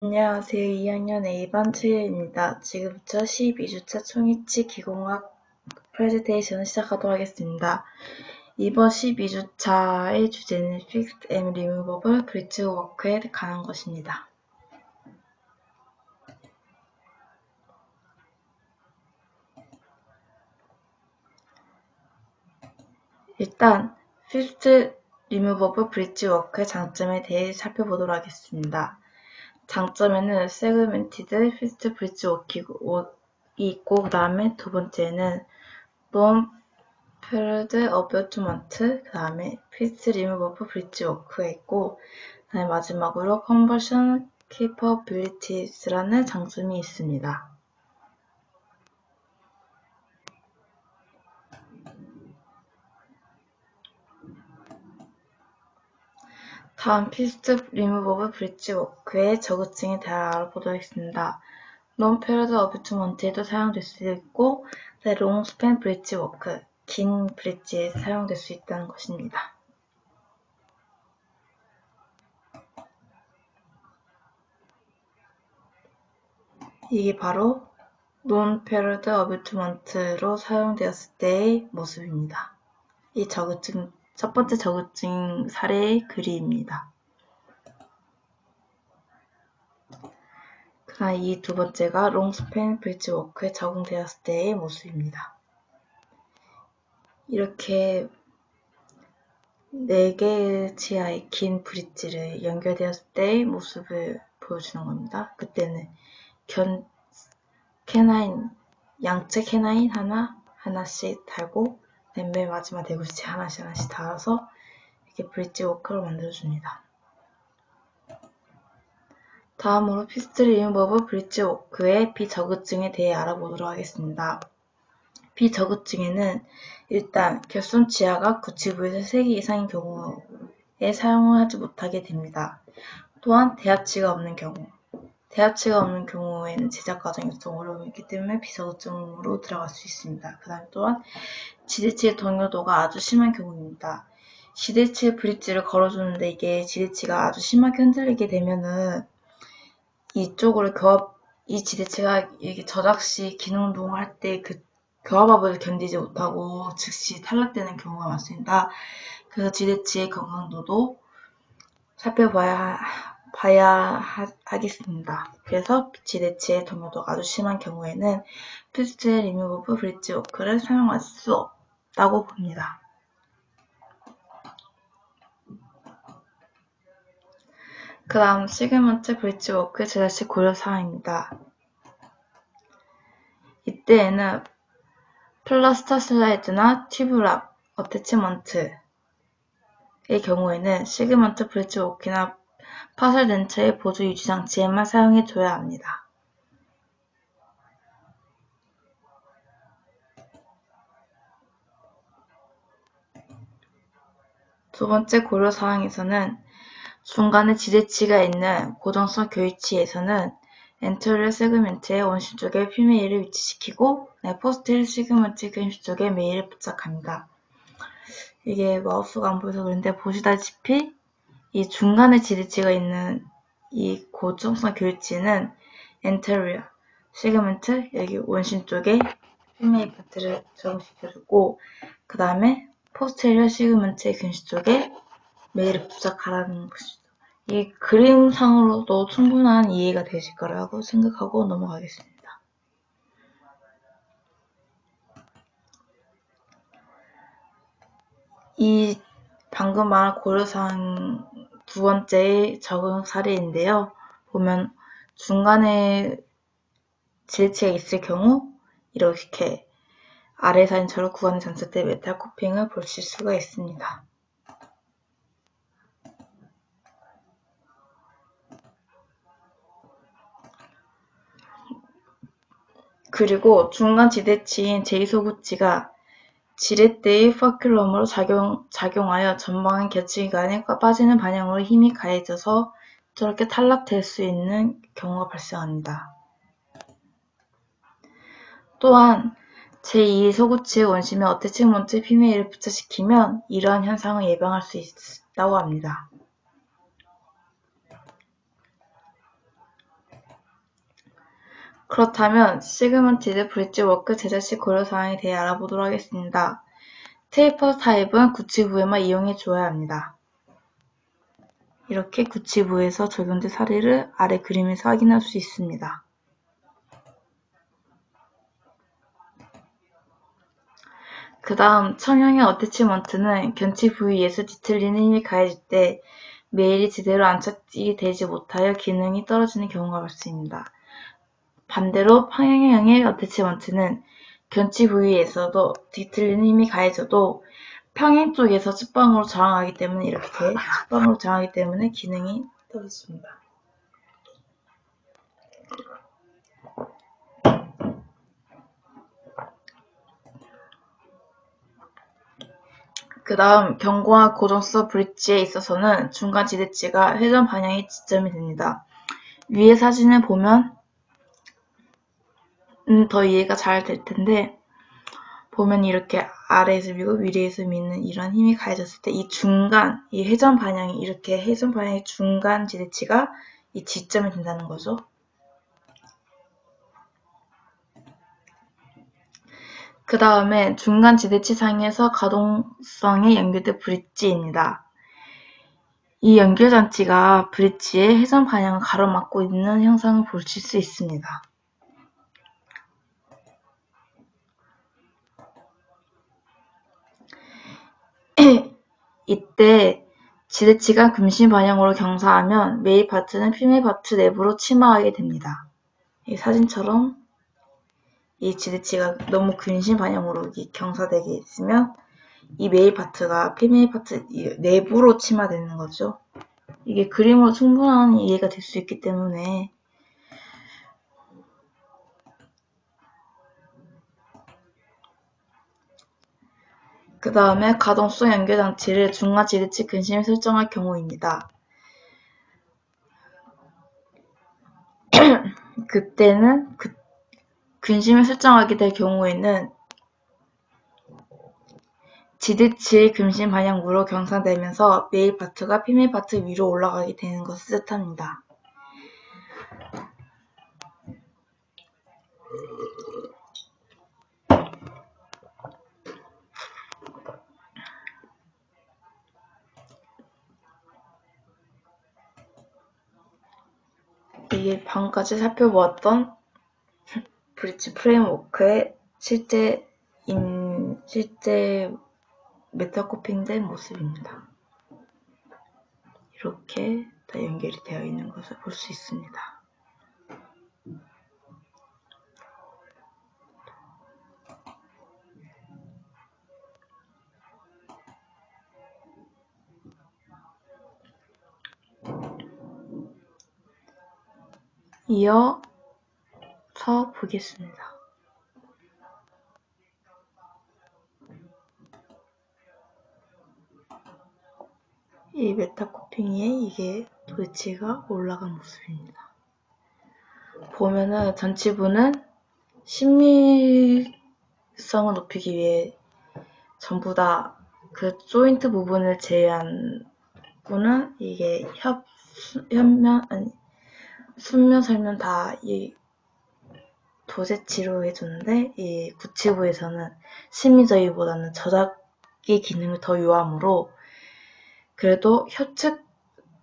안녕하세요. 2학년 A반 최유입니다. 지금부터 12주차 총이치 기공학 프레젠테이션을 시작하도록 하겠습니다. 이번 12주차의 주제는 Fixed and Removable Bridge Work에 관한 것입니다. 일단 Fixed Removable Bridge Work의 장점에 대해 살펴보도록 하겠습니다. 장점에는 Segmented Fixed Bridge Work이 있고, 그 다음에 두 번째는 Non-paired abutment, 그 다음에 Fixed Removable Bridge Work가 있고, 그 다음에 마지막으로 Conversion Capabilities라는 장점이 있습니다. 다음 Fixed Removable Bridge Work의 저급증에 대해 알아보도록 하겠습니다. Non-paired abutment에도 사용될 수 있고, Long Span Bridge Work, 긴 브릿지에 사용될 수 있다는 것입니다. 이게 바로 Non-paired abutment로 사용되었을 때의 모습입니다. 이 저급증, 첫 번째 저급증 사례의 그림입니다. 그러나 이 두 번째가 Longspan Bridge Work에 적용되었을 때의 모습입니다. 이렇게 4개의 지하의 긴 브릿지를 연결되었을 때의 모습을 보여주는 겁니다. 그때는 양측 캐나인 하나씩 달고, 맨 마지막 네구치 하나씩 달아서 이렇게 브릿지 워크를 만들어줍니다. 다음으로 Fixed Removable Bridge Work의 비저급증에 대해 알아보도록 하겠습니다. 비저급증에는 일단 결손 지하가 9지부에서 3개 이상인 경우에 사용을 하지 못하게 됩니다. 또한 대합치가 없는 경우에는 제작 과정이 좀 어려움이 있기 때문에 비저급증으로 들어갈 수 있습니다. 그 다음에 또한 지대치의 동요도가 아주 심한 경우입니다. 지대치의 브릿지를 걸어주는데 이게 지대치가 아주 심하게 흔들리게 되면은 이쪽으로 이 지대체가 이게 저작 시 기능동을 할 때 그 교합압을 견디지 못하고 즉시 탈락되는 경우가 많습니다. 그래서 지대체의 건강도도 살펴봐야 하겠습니다. 그래서 지대체의 동요도가 아주 심한 경우에는 Fixed Removable Bridge Work를 사용할 수 없다고 봅니다. 그 다음 시그먼트 브릿지 워크 제작시 고려사항입니다. 이때에는 플라스터 슬라이드나 튜브랍 어태치먼트의 경우에는 시그먼트 브릿지 워크나 파설 덴처의 보조 유지 장치에만 사용해줘야 합니다. 두 번째 고려사항에서는 중간에 지대치가 있는 고정성 교위치에서는 엔터리어 세그먼트의 원심 쪽에 피메일을 위치시키고 포스테리어 세그먼트 근심 쪽에 메일을 부착합니다. 이게 마우스가 안 보여서 그런데 보시다시피 이 중간에 지대치가 있는 이 고정성 교위치는 엔터리어 세그먼트 여기 원심 쪽에 피메일 파트를 적용시켜주고, 그 다음에 포스테리어 세그먼트의 근심 쪽에 메일을 부착하라는 것이죠. 이 그림상으로도 충분한 이해가 되실 거라고 생각하고 넘어가겠습니다. 이 방금 말한 고려사항 두 번째의 적용 사례인데요. 보면 중간에 지대치가 있을 경우 이렇게 아래 사진처럼 구간의 전체 때 메탈 코핑을 보실 수가 있습니다. 그리고 중간 지대치인 제2소구치가 지렛대의 퍼큘럼으로 작용하여 전방의 겹치기관에 빠지는 방향으로 힘이 가해져서 저렇게 탈락될 수 있는 경우가 발생합니다. 또한 제2소구치의 원심에 어태치먼트 피메일을 부착시키면 이러한 현상을 예방할 수 있다고 합니다. 그렇다면 시그먼티드 브릿지 워크 제작 시 고려사항에 대해 알아보도록 하겠습니다. 테이퍼 타입은 구치부에만 이용해 주어야 합니다. 이렇게 구치부에서 적용된 사례를 아래 그림에서 확인할 수 있습니다. 그 다음 청형의 어태치먼트는 견치 부위에서 뒤틀리는 힘이 가해질 때 메일이 제대로 안착이 되지 못하여 기능이 떨어지는 경우가 발생합니다. 반대로 평행형의 어태치먼트는 견치 부위에서도 뒤틀리는 힘이 가해져도 평행 쪽에서 측방으로 저항하기 때문에 이렇게 측방으로 저항하기 때문에 기능이 떨어집니다. 그 다음 견고한 고정성 브릿지에 있어서는 중간 지대치가 회전 방향의 지점이 됩니다. 위의 사진을 보면 더 이해가 잘 될 텐데 보면 이렇게 아래에서 밀고 위에서 미는 이런 힘이 가해졌을 때 이 중간, 이 회전 방향이 이렇게 회전 방향의 중간 지대치가 이 지점이 된다는 거죠. 그 다음에 중간 지대치 상에서 가동성에 연결된 브릿지입니다. 이 연결장치가 브릿지의 회전 방향을 가로막고 있는 형상을 보실 수 있습니다. 이때 지대치가 금신 방향으로 경사하면 메일 파트는 피메일 파트 내부로 침하하게 됩니다. 이 사진처럼 이 지대치가 너무 근신 방향으로 경사되게 있으면 이 메일 파트가 피메일 파트 내부로 침하되는 거죠. 이게 그림으로 충분한 이해가 될 수 있기 때문에 그 다음에 가동성 연결장치를 중간 지대치 근심에 설정할 경우입니다. 그때는 근심을 설정하게 될 경우에는 지대치의 근심 방향으로 경사되면서 메일 파트가 피메일 파트 위로 올라가게 되는 것을 뜻합니다. 이게 방금까지 살펴보았던 브릿지 프레임워크의 실제 메타코핑된 모습입니다. 이렇게 다 연결이 되어 있는 것을 볼 수 있습니다. 이어서 보겠습니다. 이 메타코핑에 이게 브릿지가 올라간 모습입니다. 보면은 전치부는 신밀성을 높이기 위해 전부 다 그 조인트 부분을 제외한 부분은 이게 순면 설면 다 이 도제치로 해줬는데 이 구치부에서는 심미저기보다는 저작기 기능을 더 요하므로 그래도 협측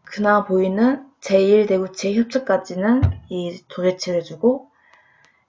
그나마 보이는 제1대구치의 협측까지는 이 도제치를 해주고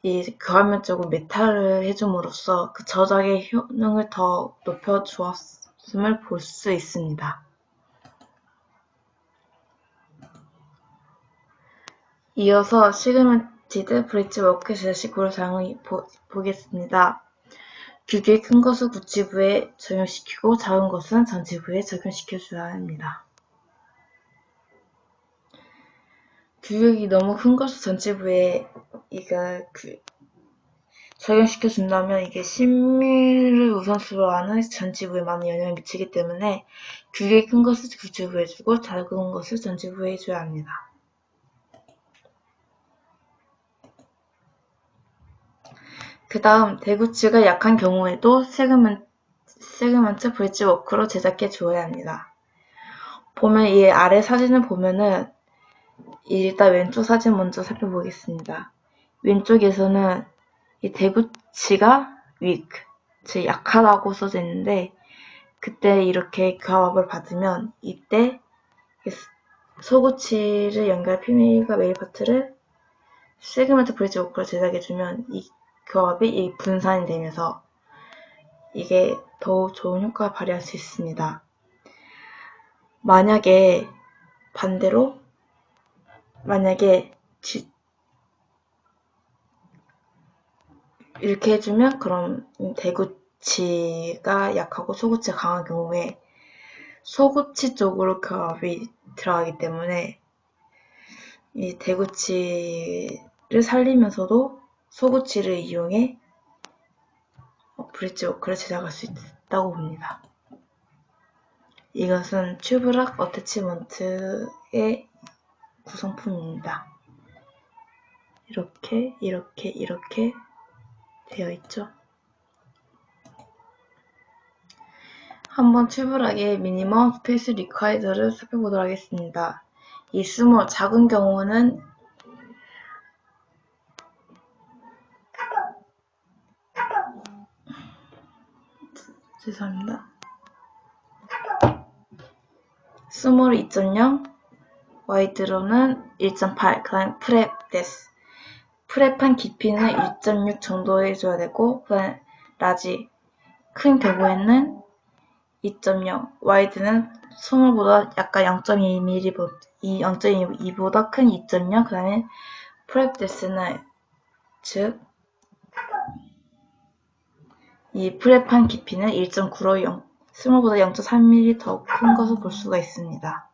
이 교환면적으로 메탈을 해줌으로써 그 저작의 효능을 더 높여주었음을 볼 수 있습니다. 이어서 시그먼티드 브릿지 워크 제작시 고려사항을 보겠습니다. 규격이 큰 것은 구치부에 적용시키고 작은 것은 전치부에 적용시켜줘야 합니다. 규격이 너무 큰 것을 전치부에 적용시켜준다면 이게 신밀을 우선순위로 하는 전치부에 많은 영향을 미치기 때문에 규격이 큰 것을 구치부에 주고 작은 것을 전치부에 해줘야 합니다. 그 다음 대구치가 약한 경우에도 세그먼트 브릿지 워크로 제작해 주어야 합니다. 보면 이 아래 사진을 보면은 일단 왼쪽 사진 먼저 살펴보겠습니다. 왼쪽에서는 이 대구치가 weak, 즉 약하다고 써져 있는데, 그때 이렇게 교합을 받으면 이때 소구치를 연결할 피메일과 메일 파트를 세그먼트 브릿지 워크로 제작해주면 이 교합이 분산이 되면서 이게 더욱 좋은 효과를 발휘할 수 있습니다. 만약에 반대로 이렇게 해주면 그럼 대구치가 약하고 소구치가 강한 경우에 소구치 쪽으로 교합이 들어가기 때문에 이 대구치를 살리면서도 소구치를 이용해 브릿지 워크를 제작할 수 있다고 봅니다. 이것은 튜브락 어태치먼트의 구성품입니다. 이렇게 되어 있죠. 한번 튜브락의 미니멈 스페이스 리콰이드를 살펴보도록 하겠습니다. 이 스몰, 작은 경우는 죄송합니다. 스몰 2.0, 와이드로는 1.8, 그 다음에 프랩 데스. 프랩한 깊이는 1.6 정도 해줘야 되고, 그 다음에 라지, 큰 경우에는 2.0, 와이드는 스몰보다 약간 0.2보다 큰 2.0, 그 다음에 프랩 데스는 즉 이 프랩한 깊이는 1.9로 스몰보다 0.3mm 더 큰 것을 볼 수가 있습니다.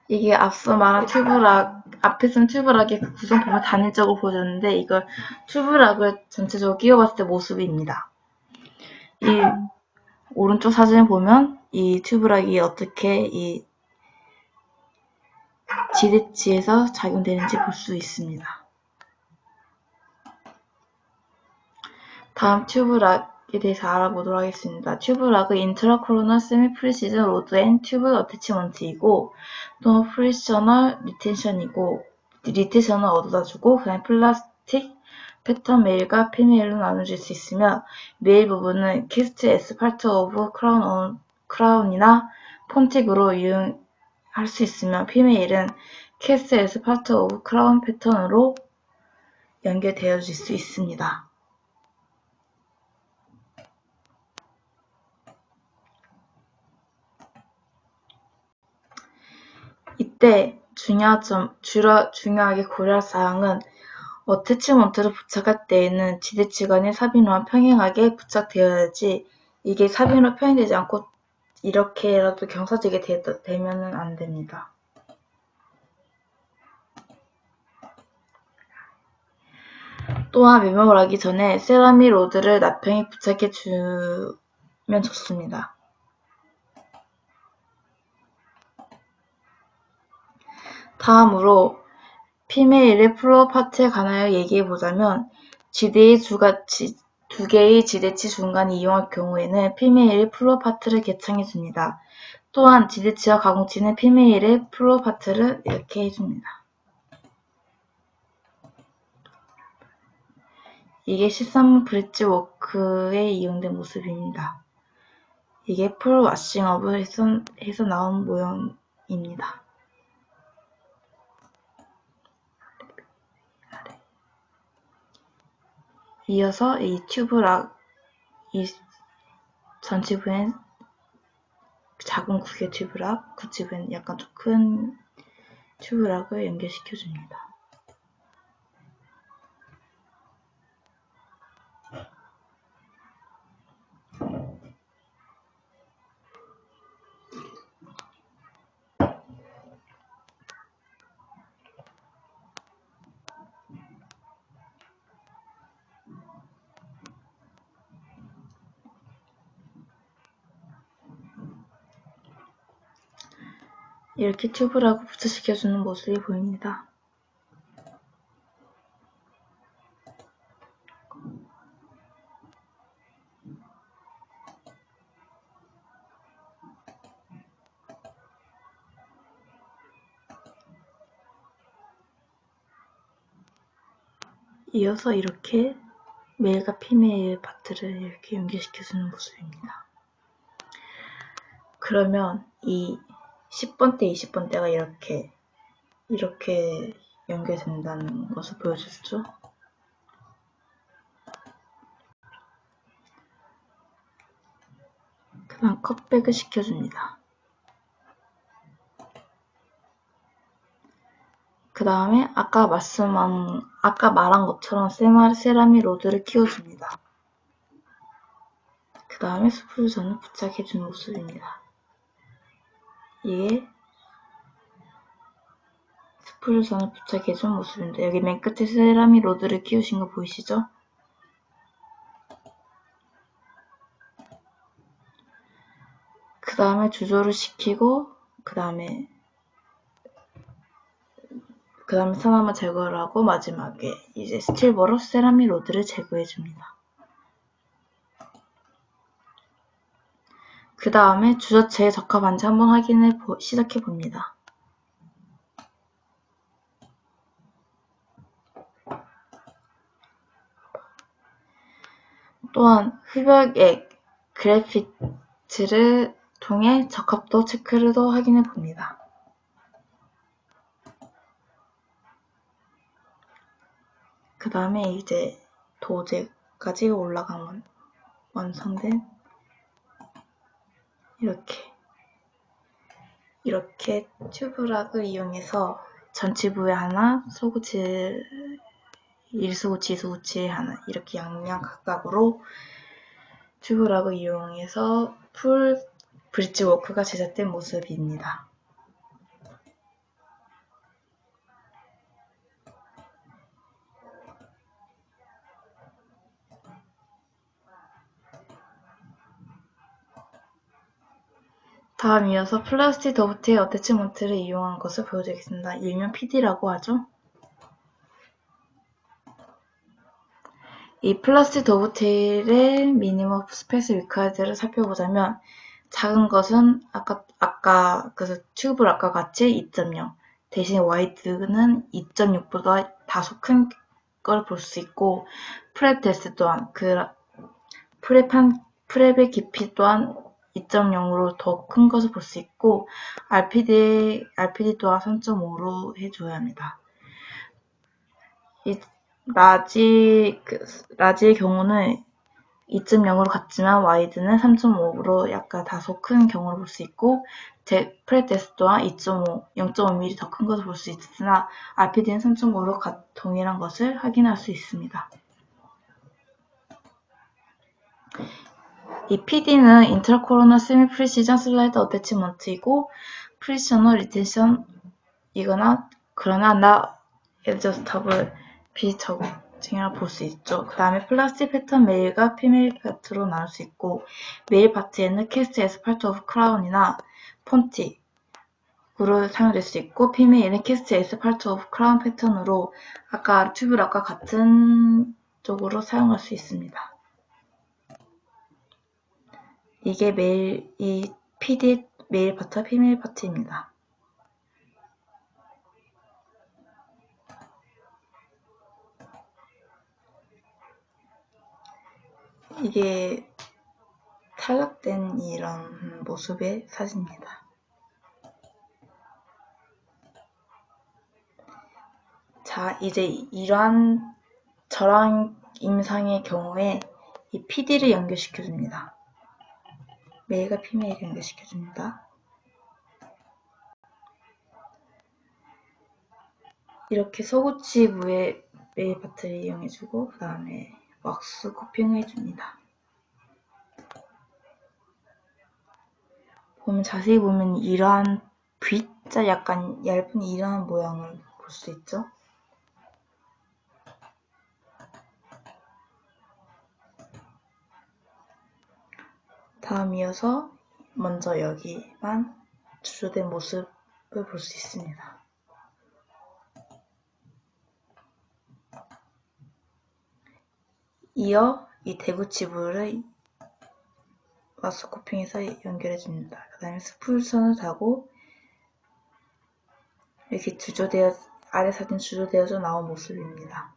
이게 앞서 말한 앞에서는 튜브락의 그 구성품을 단일적으로 보여줬는데 이걸 튜브락을 전체적으로 끼워봤을 때 모습입니다. 이 오른쪽 사진을 보면 이 튜브락이 어떻게 이 지대치에서 작용되는지 볼 수 있습니다. 다음 튜브락에 대해서 알아보도록 하겠습니다. 튜브락은 인트라코로널 세미 프리시즌 로드 앤 튜브 어태치먼트이고 또 프리셔널 리텐션을 얻어다주고 그 다음에 플라스틱 패턴 메일과 피메일로 나눠질 수 있으며 메일 부분은 캐스트 에스 파트 오브 크라운이나 폰틱으로 이용할 수 있으며 피메일은 캐스트 에스 파트 오브 크라운 패턴으로 연결되어질 수 있습니다. 이때 중요하게 고려할 사항은 어태치먼트를 부착할 때에는 지대치 간의 삽입로와 평행하게 부착되어야지 이게 삽입로 평행되지 않고 이렇게라도 경사지게 되면은 안 됩니다. 또한 매몰을 하기 전에 세라믹 로드를 나평에 부착해 주면 좋습니다. 다음으로 피메일의 플로어 파트에 관하여 얘기해보자면 지대의 두 개의 지대치 중간을 이용할 경우에는 피메일의 플로어 파트를 개창해줍니다. 또한 지대치와 가공치는 피메일의 플로어 파트를 이렇게 해줍니다. 이게 13번 브릿지 워크에 이용된 모습입니다. 이게 풀 와싱업을 해서 나온 모형입니다. 이어서 이 튜브락, 이 전치부엔 작은 구개 튜브락, 굿집은 약간 좀 큰 튜브락을 연결시켜줍니다. 이렇게 튜브락을 부착시켜주는 모습이 보입니다. 이어서 이렇게 메일과 피메일 파트를 이렇게 연결시켜주는 모습입니다. 그러면 이 10번대, 20번대가 이렇게 연결된다는 것을 보여주죠. 그 다음 컷백을 시켜줍니다. 그 다음에 아까 말한 것처럼 세라믹 로드를 끼워줍니다. 그 다음에 스프루전을 부착해주는 모습입니다. 이게 스프루전을 부착해준 모습입니다. 여기 맨 끝에 세라믹 로드를 끼우신 거 보이시죠? 그 다음에 주조를 시키고 그 다음에 산화만 제거를 하고 마지막에 이제 스틸버로 세라믹 로드를 제거해줍니다. 그 다음에 주저체에 적합한지 한번 확인을 시작해봅니다. 또한 흡역액 그래피트를 통해 적합도 체크를 더 확인해봅니다. 그 다음에 이제 도제까지 올라간 완성된 이렇게 튜브락을 이용해서 전치부에 하나, 소구치 1소구치, 2소구치에 하나 이렇게 양양 각각으로 튜브락을 이용해서 풀 브릿지워크가 제작된 모습입니다. 다음 이어서 플라스틱 더브테일 어태치먼트를 이용한 것을 보여드리겠습니다. 일명 PD라고 하죠. 이 플라스틱 더브테일의 미니멈 스페이스 리퀘어드를 살펴보자면 작은 것은 아까 그 튜브락과 같이 2.0 대신 와이드는 2.6보다 다소 큰 걸 볼 수 있고 프랩 데스 또한 프랩의 깊이 또한 2.0으로 더 큰 것을 볼 수 있고 RPD 또한 3.5로 해줘야 합니다. 이 라지의 경우는 2.0으로 같지만 와이드는 3.5로 약간 다소 큰 경우를 볼 수 있고 프렛 데스 또한 0.5mm 더 큰 것을 볼 수 있으나 RPD는 3.5로 동일한 것을 확인할 수 있습니다. 이 PD는 인트라코로나 세미 프리시전 슬라이드 어태치먼트이고 프리셔너 리텐션이거나 그러나 나 애저스터블 비적증이라고 볼 수 있죠. 그 다음에 플라스틱 패턴 메일과 피메일 파트로 나눌 수 있고 메일 파트에는 캐스트 에스 파트 오브 크라운이나 폰틱으로 사용될 수 있고 피메일은 캐스트 에스 파트 오브 크라운 패턴으로 아까 튜브락과 같은 쪽으로 사용할 수 있습니다. 이게 이 PD 메일 파트와 피메일 파트입니다. 이게 탈락된 이런 모습의 사진입니다. 자, 이제 저런 임상의 경우에 이 PD를 연결시켜줍니다. 메일과 피메일을 연결시켜줍니다. 이렇게 소구치부에 메일 파트를 이용해주고 그 다음에 왁스 코팅해줍니다. 자세히 보면 이러한 V자 약간 얇은 이러한 모양을 볼 수 있죠. 다음 이어서 먼저 여기만 주조된 모습을 볼 수 있습니다. 이어 이 대구치부를 마스코핑해서 연결해줍니다. 그 다음에 스풀선을 다고 이렇게 아래 사진 주조되어져 나온 모습입니다.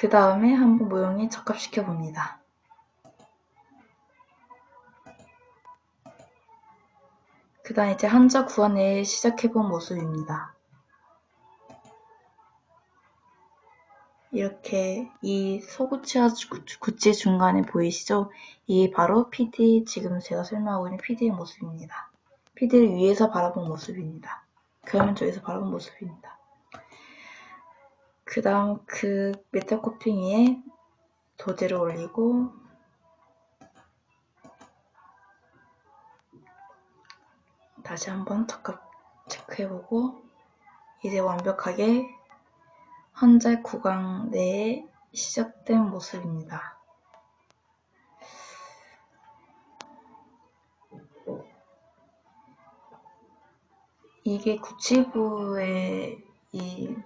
그 다음에 한번 모형에 적합시켜 봅니다. 그 다음 이제 한자 구간에 시작해본 모습입니다. 이렇게 이 소구치와 구치 중간에 보이시죠? 이게 바로 PD, 지금 제가 설명하고 있는 PD의 모습입니다. PD를 위에서 바라본 모습입니다. 그러면 저기서 바라본 모습입니다. 그 다음 그 메탈 코팅 위에 도제를 올리고 다시 한번 적합 체크해보고 이제 완벽하게 한자 구간 내에 시작된 모습입니다. 이게 구치부의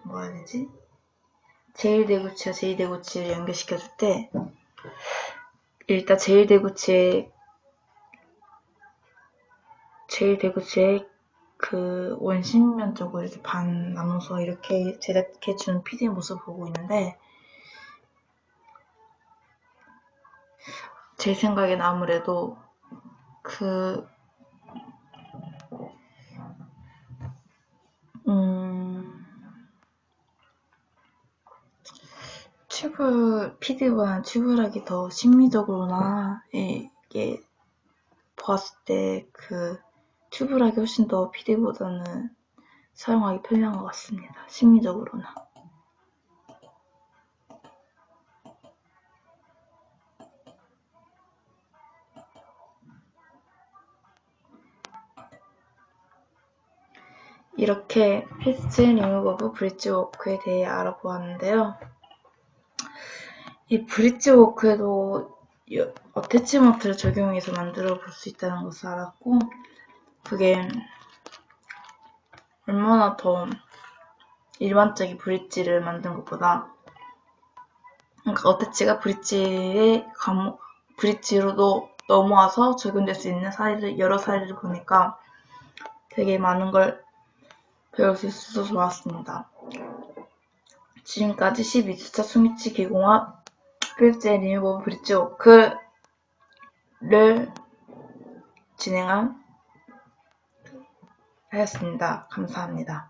뭐라 해야 되지? 제1대구치와 제2대구치를 연결시켜줄 때 일단 제1대구치의 그 원심면 쪽으로 이렇게 반 나눠서 이렇게 제작해준 PD의 모습을 보고 있는데 제 생각엔 아무래도 PD보다는 튜브락이 더 심미적으로나 이게 보았을 때 그 튜브락이 훨씬 더 PD보다는 사용하기 편리한 것 같습니다. 심미적으로나. 이렇게 패스트 리무버브 브릿지 워크에 대해 알아보았는데요. 이 브릿지 워크에도 어태치먼트를 적용해서 만들어 볼 수 있다는 것을 알았고 그게 얼마나 더 일반적인 브릿지를 만든 것보다 그러니까 어태치가 브릿지로도 넘어와서 적용될 수 있는 여러 사례를 보니까 되게 많은 걸 배울 수 있어서 좋았습니다. 지금까지 12주차 스위치 기공학 필드 리무버블 브릿지 워크를 진행한 하였습니다. 감사합니다.